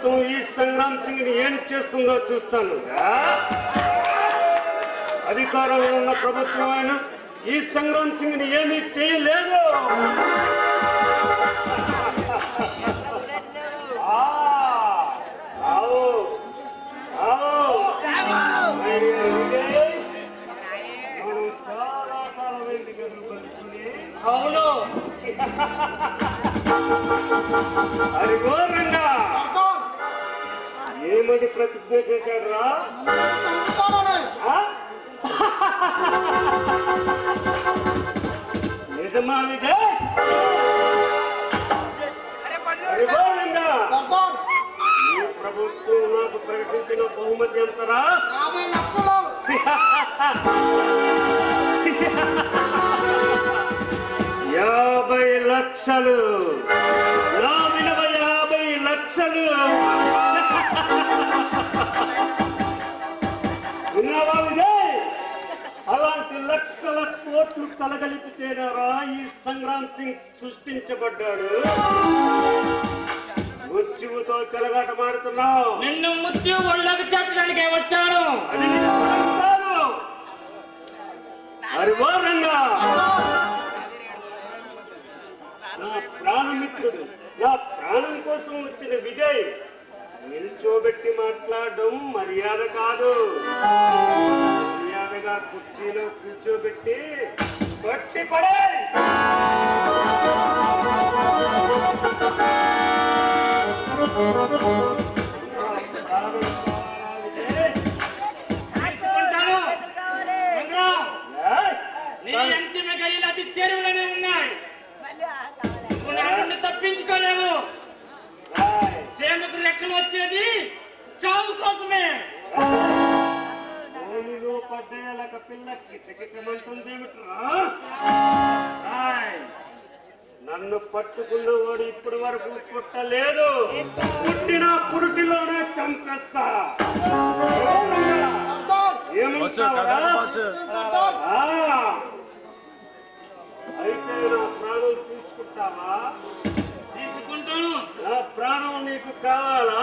ప్రభుత్వం ఈ సంగ్రామ్ సింగ్ ని ఏం చేస్తుందో చూస్తాను. అధికారంలో ఉన్న ప్రభుత్వం అయినా ఈ సంగ్రామ్ సింగ్ ని ఏమీ చేయలేదు. చాలా కాలమైంది కలుసుకుని. అవును, అది ఘోరంగా ఏమని ప్రతిజ్ఞ చేశాడు రా? నిజమా విజయ్? అది ఘోరంగా ఈ ప్రభుత్వం నాకు ప్రకటించిన బహుమతి ఎంతరా? 50 లక్షలు. నా విలువ 50 లక్షలు. విన్నావా విజయ్? అలాంటి లక్షల కోట్లు కలగలిపితేనారా ఈ సంగ్రామ్ సింగ్ సృష్టించబడ్డాడు. మృత్యువుతో చెలగాటమాడుతున్నావు. నిన్ను మృత్యు ఒళ్ళకు చేర్చడానికి వచ్చాను. అది అది ఘోరంగా నా ప్రాణమిత్రుడు, నా ప్రాణం కోసం వచ్చిన విజయ్ నిల్చోబెట్టి మాట్లాడడం మర్యాద కాదు. మర్యాదగా కుర్చీలో కూర్చోబెట్టి కొట్టి పడే. నీ అంతిమ గడియలు అతి చెరువుగానే ఉన్నాయి. తప్పించుకోలేవు. చేనుకు రెక్కలు వచ్చేది చావు కోసమే. భూమిలో పడ్డేలక పిల్ల కిచకిచమంటుందేమిట్రా? నన్ను పట్టుకున్నవాడు ఇప్పటి వరకు పుట్టలేదు. పుట్టిన పురుటిలోనే చంపేస్తా. అయితే నా ప్రాణం తీసుకుంటావా? తీసుకుంటాను. నా ప్రాణం నీకు కావాలా?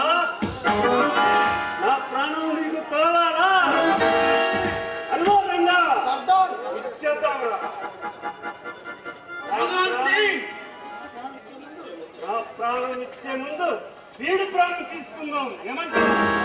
నా ప్రాణం నీకు కావాలా? అనుభవంగా ఇచ్చేద్దామరా? నా ప్రాణం ఇచ్చే ముందు వీడి ప్రాణం తీసుకుందాం. ఏమంటారు?